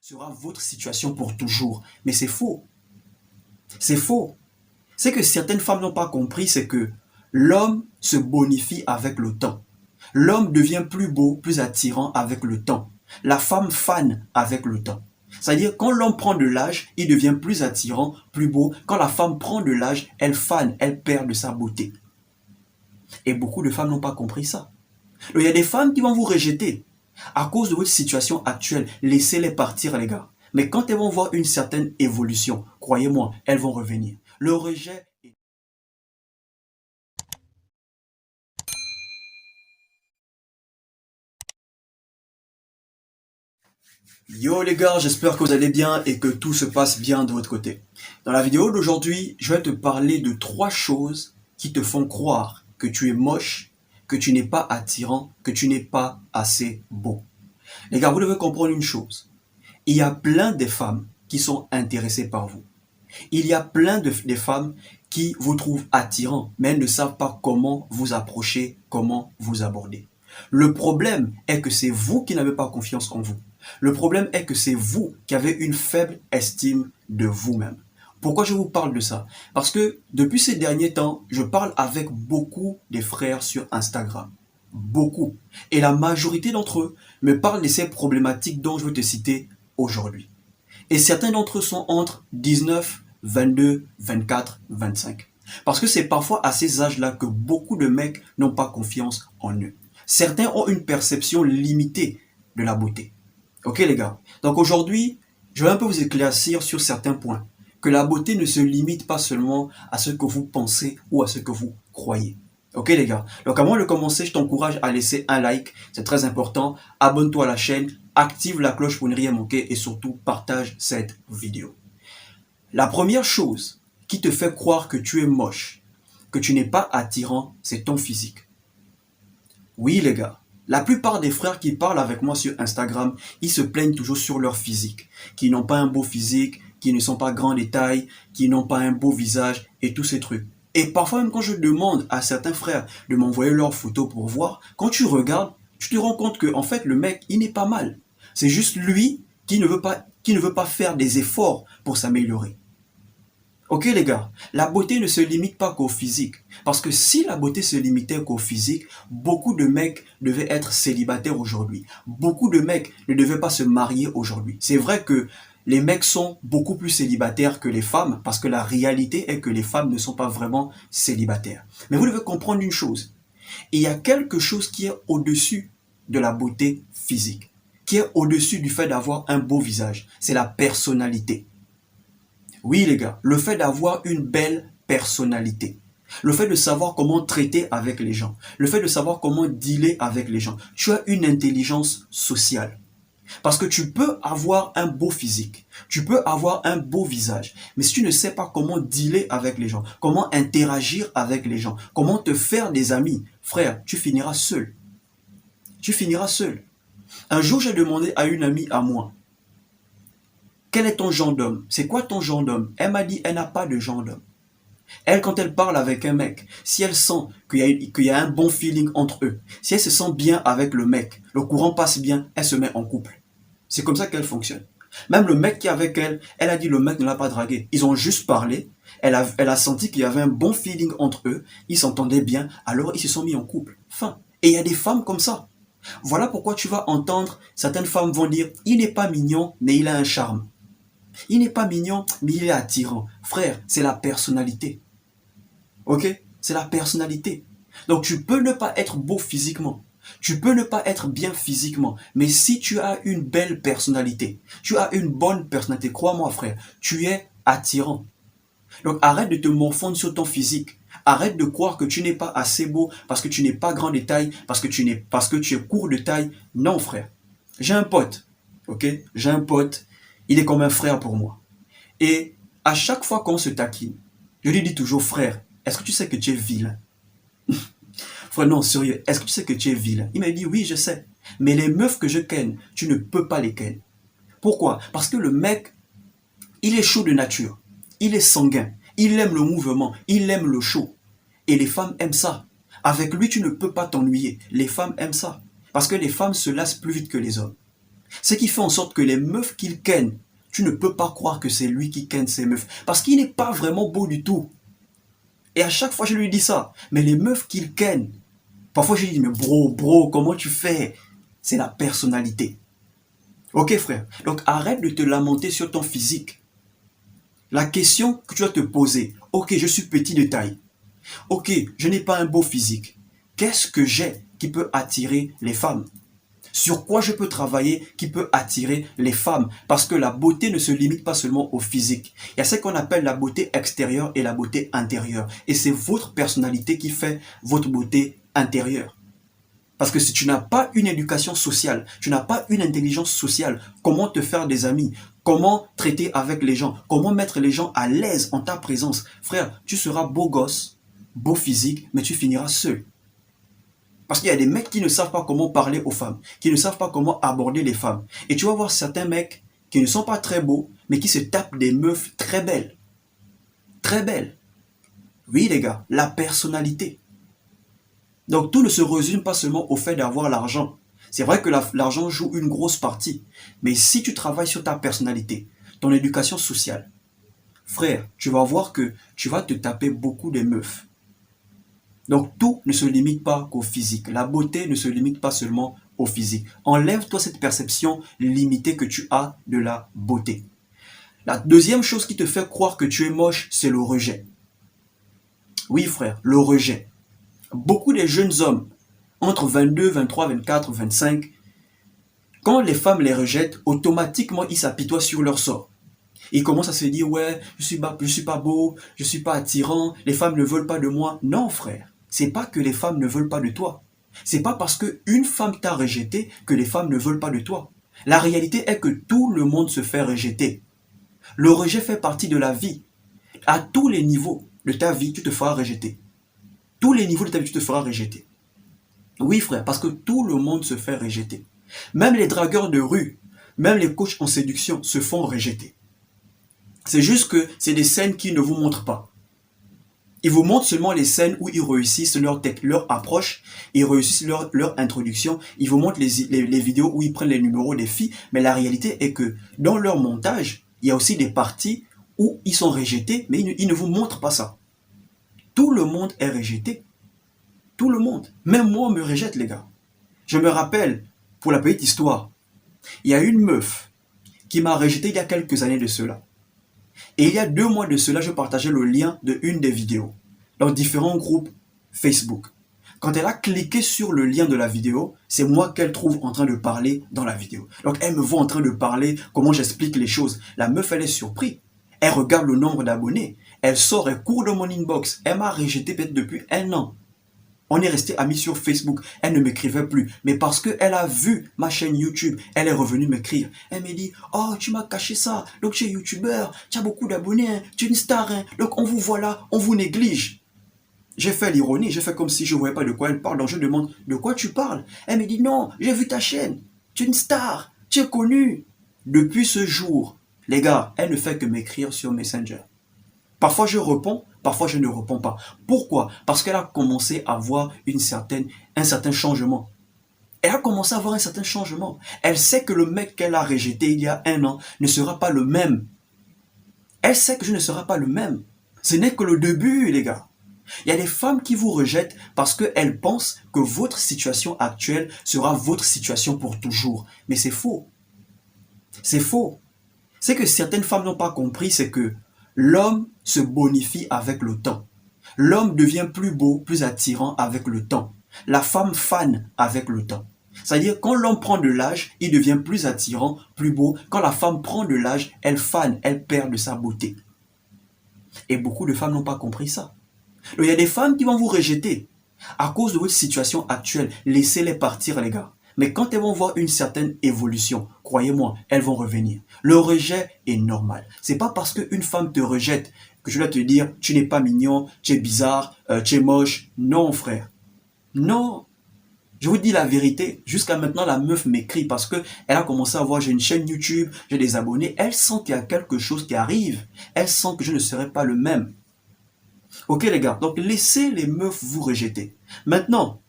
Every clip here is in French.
sera votre situation pour toujours. Mais c'est faux. C'est faux. C'est que certaines femmes n'ont pas compris, c'est que l'homme se bonifie avec le temps. L'homme devient plus beau, plus attirant avec le temps. La femme fane avec le temps. C'est-à-dire, quand l'homme prend de l'âge, il devient plus attirant, plus beau. Quand la femme prend de l'âge, elle fane, elle perd de sa beauté. Et beaucoup de femmes n'ont pas compris ça. Donc, il y a des femmes qui vont vous rejeter à cause de votre situation actuelle. Laissez-les partir, les gars. Mais quand elles vont voir une certaine évolution, croyez-moi, elles vont revenir. Le rejet est... Yo les gars, j'espère que vous allez bien et que tout se passe bien de votre côté. Dans la vidéo d'aujourd'hui, je vais te parler de 3 choses qui te font croire que tu es moche, que tu n'es pas attirant, que tu n'es pas assez beau. Les gars, vous devez comprendre une chose. Il y a plein de femmes qui sont intéressées par vous. Il y a plein de femmes qui vous trouvent attirant, mais elles ne savent pas comment vous approcher, comment vous aborder. Le problème est que c'est vous qui n'avez pas confiance en vous. Le problème est que c'est vous qui avez une faible estime de vous-même. Pourquoi je vous parle de ça? Parce que depuis ces derniers temps, je parle avec beaucoup de frères sur Instagram. Beaucoup. Et la majorité d'entre eux me parlent de ces problématiques dont je vais te citer aujourd'hui. Et certains d'entre eux sont entre 19, 22, 24, 25. Parce que c'est parfois à ces âges-là que beaucoup de mecs n'ont pas confiance en eux. Certains ont une perception limitée de la beauté. Ok les gars? Donc aujourd'hui, je vais un peu vous éclaircir sur certains points. Que la beauté ne se limite pas seulement à ce que vous pensez ou à ce que vous croyez. Ok les gars? Donc avant de commencer, je t'encourage à laisser un like, c'est très important. Abonne-toi à la chaîne, active la cloche pour ne rien manquer et surtout partage cette vidéo. La première chose qui te fait croire que tu es moche, que tu n'es pas attirant, c'est ton physique. Oui les gars, la plupart des frères qui parlent avec moi sur Instagram, ils se plaignent toujours sur leur physique, qui n'ont pas un beau physique, qui ne sont pas grands de taille, qui n'ont pas un beau visage et tous ces trucs. Et parfois même quand je demande à certains frères de m'envoyer leurs photos pour voir, quand tu regardes, tu te rends compte que en fait le mec, il n'est pas mal. C'est juste lui qui ne veut pas faire des efforts pour s'améliorer. Ok les gars, la beauté ne se limite pas qu'au physique. Parce que si la beauté se limitait qu'au physique, beaucoup de mecs devaient être célibataires aujourd'hui. Beaucoup de mecs ne devaient pas se marier aujourd'hui. C'est vrai que les mecs sont beaucoup plus célibataires que les femmes, parce que la réalité est que les femmes ne sont pas vraiment célibataires. Mais vous devez comprendre une chose. Il y a quelque chose qui est au-dessus de la beauté physique, qui est au-dessus du fait d'avoir un beau visage. C'est la personnalité. Oui les gars, le fait d'avoir une belle personnalité, le fait de savoir comment traiter avec les gens, le fait de savoir comment dealer avec les gens, tu as une intelligence sociale. Parce que tu peux avoir un beau physique, tu peux avoir un beau visage, mais si tu ne sais pas comment dealer avec les gens, comment interagir avec les gens, comment te faire des amis, frère, tu finiras seul. Tu finiras seul. Un jour, j'ai demandé à une amie à moi, quel est ton genre d'homme? C'est quoi ton genre d'homme? Elle m'a dit, elle n'a pas de genre d'homme. Elle, quand elle parle avec un mec, si elle sent qu'il y a un bon feeling entre eux, si elle se sent bien avec le mec, le courant passe bien, elle se met en couple. C'est comme ça qu'elle fonctionne. Même le mec qui est avec elle, elle a dit le mec ne l'a pas dragué. Ils ont juste parlé, elle a senti qu'il y avait un bon feeling entre eux, ils s'entendaient bien, alors ils se sont mis en couple. Fin. Et il y a des femmes comme ça. Voilà pourquoi tu vas entendre, certaines femmes vont dire, il n'est pas mignon, mais il a un charme. Il n'est pas mignon, mais il est attirant. Frère, c'est la personnalité. Ok? C'est la personnalité. Donc tu peux ne pas être beau physiquement. Tu peux ne pas être bien physiquement. Mais si tu as une belle personnalité, tu as une bonne personnalité, crois-moi frère, tu es attirant. Donc arrête de te morfondre sur ton physique. Arrête de croire que tu n'es pas assez beau parce que tu n'es pas grand de taille, parce que tu es court de taille. Non frère. J'ai un pote. Ok? J'ai un pote. Il est comme un frère pour moi. Et à chaque fois qu'on se taquine, je lui dis toujours, frère, est-ce que tu sais que tu es vilain? Frère, non, sérieux, est-ce que tu sais que tu es vilain? Il m'a dit, oui, je sais. Mais les meufs que je ken, tu ne peux pas les ken. Pourquoi? Parce que le mec, il est chaud de nature. Il est sanguin. Il aime le mouvement. Il aime le chaud. Et les femmes aiment ça. Avec lui, tu ne peux pas t'ennuyer. Les femmes aiment ça. Parce que les femmes se lassent plus vite que les hommes. Ce qui fait en sorte que les meufs qu'il ken, tu ne peux pas croire que c'est lui qui ken ces meufs. Parce qu'il n'est pas vraiment beau du tout. Et à chaque fois, je lui dis ça. Mais les meufs qu'il ken, parfois je lui dis, mais bro, comment tu fais? C'est la personnalité. Ok frère, donc arrête de te lamenter sur ton physique. La question que tu dois te poser, ok, je suis petit de taille. Ok, je n'ai pas un beau physique. Qu'est-ce que j'ai qui peut attirer les femmes? Sur quoi je peux travailler qui peut attirer les femmes? Parce que la beauté ne se limite pas seulement au physique. Il y a ce qu'on appelle la beauté extérieure et la beauté intérieure. Et c'est votre personnalité qui fait votre beauté intérieure. Parce que si tu n'as pas une éducation sociale, tu n'as pas une intelligence sociale, comment te faire des amis, comment traiter avec les gens, comment mettre les gens à l'aise en ta présence, frère, tu seras beau gosse, beau physique, mais tu finiras seul. Parce qu'il y a des mecs qui ne savent pas comment parler aux femmes, qui ne savent pas comment aborder les femmes. Et tu vas voir certains mecs qui ne sont pas très beaux, mais qui se tapent des meufs très belles. Très belles. Oui les gars, la personnalité. Donc tout ne se résume pas seulement au fait d'avoir l'argent. C'est vrai que l'argent joue une grosse partie. Mais si tu travailles sur ta personnalité, ton éducation sociale, frère, tu vas voir que tu vas te taper beaucoup de meufs. Donc tout ne se limite pas qu'au physique. La beauté ne se limite pas seulement au physique. Enlève-toi cette perception limitée que tu as de la beauté. La deuxième chose qui te fait croire que tu es moche, c'est le rejet. Oui frère, le rejet. Beaucoup de jeunes hommes, entre 22, 23, 24, 25, quand les femmes les rejettent, automatiquement ils s'apitoient sur leur sort. Ils commencent à se dire, ouais, je suis pas beau, je suis pas attirant, les femmes ne veulent pas de moi. Non frère, c'est pas que les femmes ne veulent pas de toi. C'est pas parce qu'une femme t'a rejeté que les femmes ne veulent pas de toi. La réalité est que tout le monde se fait rejeter. Le rejet fait partie de la vie. À tous les niveaux de ta vie, tu te feras rejeter. Tous les niveaux de ta vie, tu te feras rejeter. Oui frère, parce que tout le monde se fait rejeter. Même les dragueurs de rue, même les coachs en séduction se font rejeter. C'est juste que c'est des scènes qui ne vous montrent pas. Ils vous montrent seulement les scènes où ils réussissent leur approche, ils réussissent leur introduction, ils vous montrent les vidéos où ils prennent les numéros des filles, mais la réalité est que dans leur montage, il y a aussi des parties où ils sont rejetés, mais ils ne vous montrent pas ça. Tout le monde est rejeté. Tout le monde. Même moi, on me rejette, les gars. Je me rappelle, pour la petite histoire, il y a une meuf qui m'a rejeté il y a quelques années de cela. Et il y a 2 mois de cela, je partageais le lien de une des vidéos dans différents groupes Facebook. Quand elle a cliqué sur le lien de la vidéo, c'est moi qu'elle trouve en train de parler dans la vidéo. Donc elle me voit en train de parler, comment j'explique les choses. La meuf, elle est surprise. Elle regarde le nombre d'abonnés. Elle sort, elle court dans mon inbox. Elle m'a rejeté peut-être depuis 1 an. On est resté amis sur Facebook. Elle ne m'écrivait plus. Mais parce qu'elle a vu ma chaîne YouTube, elle est revenue m'écrire. Elle me dit, oh, tu m'as caché ça. Donc tu es YouTubeur, tu as beaucoup d'abonnés, hein, tu es une star. Hein. Donc on vous voit là, on vous néglige. J'ai fait l'ironie, j'ai fait comme si je ne voyais pas de quoi elle parle. Donc je demande, de quoi tu parles? Elle me dit, non, j'ai vu ta chaîne. Tu es une star, tu es connue. Depuis ce jour, les gars, elle ne fait que m'écrire sur Messenger. Parfois je réponds, parfois je ne réponds pas. Pourquoi? Parce qu'elle a commencé à avoir un certain changement. Elle a commencé à avoir un certain changement. Elle sait que le mec qu'elle a rejeté il y a 1 an ne sera pas le même. Elle sait que je ne serai pas le même. Ce n'est que le début, les gars. Il y a des femmes qui vous rejettent parce qu'elles pensent que votre situation actuelle sera votre situation pour toujours. Mais c'est faux. C'est faux. Ce que certaines femmes n'ont pas compris, c'est que l'homme se bonifie avec le temps. L'homme devient plus beau, plus attirant avec le temps. La femme fane avec le temps. C'est-à-dire, quand l'homme prend de l'âge, il devient plus attirant, plus beau. Quand la femme prend de l'âge, elle fane, elle perd de sa beauté. Et beaucoup de femmes n'ont pas compris ça. Donc, il y a des femmes qui vont vous rejeter à cause de votre situation actuelle. Laissez-les partir, les gars. Mais quand elles vont voir une certaine évolution, croyez-moi, elles vont revenir. Le rejet est normal. C'est pas parce qu'une femme te rejette que je dois te dire, tu n'es pas mignon, tu es bizarre, tu es moche. Non, frère. Non. Je vous dis la vérité. Jusqu'à maintenant, la meuf m'écrit parce que elle a commencé à voir, j'ai une chaîne YouTube, j'ai des abonnés. Elle sent qu'il y a quelque chose qui arrive. Elle sent que je ne serai pas le même. Ok les gars, donc laissez les meufs vous rejeter. Maintenant,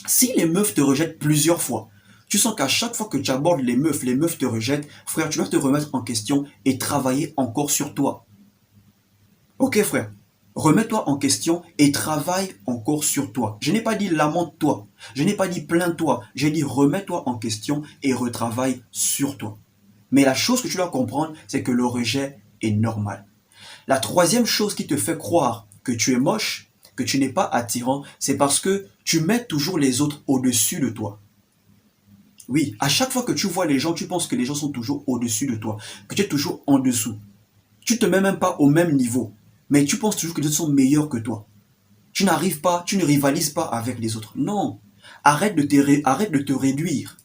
si les meufs te rejettent plusieurs fois, Tu sens qu'à chaque fois que tu abordes les meufs te rejettent, frère, tu dois te remettre en question et travailler encore sur toi. Ok, frère? Remets-toi en question et travaille encore sur toi. Je n'ai pas dit lamente-toi. Je n'ai pas dit plains-toi. J'ai dit remets-toi en question et retravaille sur toi. Mais la chose que tu dois comprendre, c'est que le rejet est normal. La troisième chose qui te fait croire que tu es moche, que tu n'es pas attirant, c'est parce que tu mets toujours les autres au-dessus de toi. Oui, à chaque fois que tu vois les gens, tu penses que les gens sont toujours au-dessus de toi, que tu es toujours en dessous. Tu te mets même pas au même niveau, mais tu penses toujours que les autres sont meilleurs que toi. Tu n'arrives pas, tu ne rivalises pas avec les autres. Non, arrête de te réduire.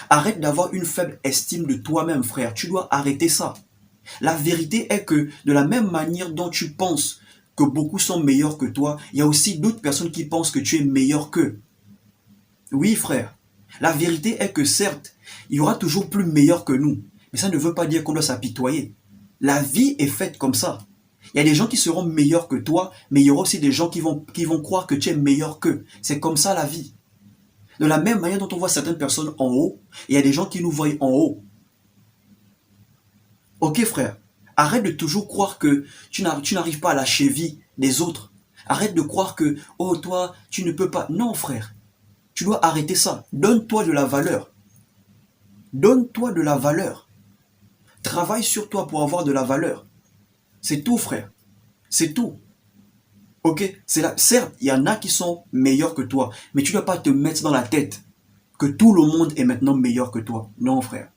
Arrête d'avoir une faible estime de toi-même, frère. Tu dois arrêter ça. La vérité est que de la même manière dont tu penses que beaucoup sont meilleurs que toi, il y a aussi d'autres personnes qui pensent que tu es meilleur qu'eux. Oui, frère. La vérité est que certes, il y aura toujours plus meilleur que nous, mais ça ne veut pas dire qu'on doit s'apitoyer. La vie est faite comme ça. Il y a des gens qui seront meilleurs que toi, mais il y aura aussi des gens qui vont croire que tu es meilleur qu'eux. C'est comme ça la vie. De la même manière dont on voit certaines personnes en haut, il y a des gens qui nous voient en haut. Ok, frère, arrête de toujours croire que tu n'arrives pas à la cheville des autres. Arrête de croire que, oh, toi, tu ne peux pas. Non, frère, tu dois arrêter ça. Donne-toi de la valeur. Donne-toi de la valeur. Travaille sur toi pour avoir de la valeur. C'est tout, frère. C'est tout. Ok, certes, il y en a qui sont meilleurs que toi, mais tu ne dois pas te mettre dans la tête que tout le monde est maintenant meilleur que toi. Non, frère.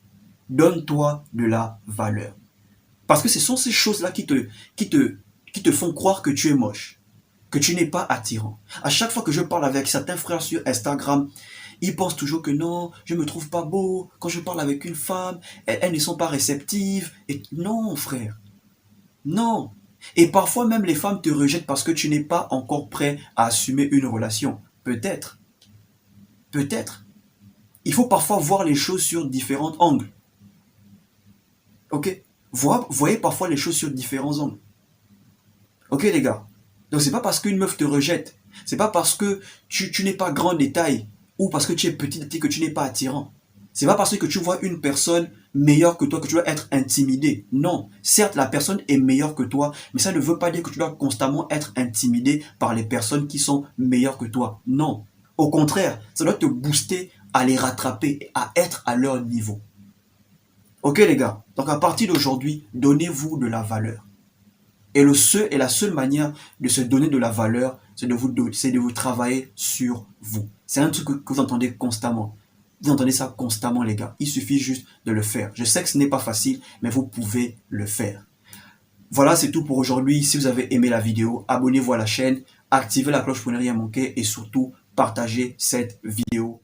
Donne-toi de la valeur. Parce que ce sont ces choses-là qui te font croire que tu es moche, que tu n'es pas attirant. À chaque fois que je parle avec certains frères sur Instagram, ils pensent toujours que non, je me trouve pas beau. Quand je parle avec une femme, elles ne sont pas réceptives. Et non, frère. Non. Et parfois même les femmes te rejettent parce que tu n'es pas encore prêt à assumer une relation. Peut-être. Peut-être. Il faut parfois voir les choses sur différents angles. Ok? Voyez parfois les choses sur différents angles. Ok les gars? Donc c'est pas parce qu'une meuf te rejette, c'est pas parce que tu n'es pas grand détail ou parce que tu es petit que tu n'es pas attirant. C'est pas parce que tu vois une personne meilleure que toi que tu dois être intimidé. Non, certes la personne est meilleure que toi, mais ça ne veut pas dire que tu dois constamment être intimidé par les personnes qui sont meilleures que toi. Non, au contraire, ça doit te booster à les rattraper, à être à leur niveau. Ok les gars, donc à partir d'aujourd'hui, donnez-vous de la valeur. Et la seule manière de se donner de la valeur, c'est de vous travailler sur vous. C'est un truc que vous entendez constamment. Vous entendez ça constamment, les gars. Il suffit juste de le faire. Je sais que ce n'est pas facile, mais vous pouvez le faire. Voilà, c'est tout pour aujourd'hui. Si vous avez aimé la vidéo, abonnez-vous à la chaîne, activez la cloche pour ne rien manquer et surtout, partagez cette vidéo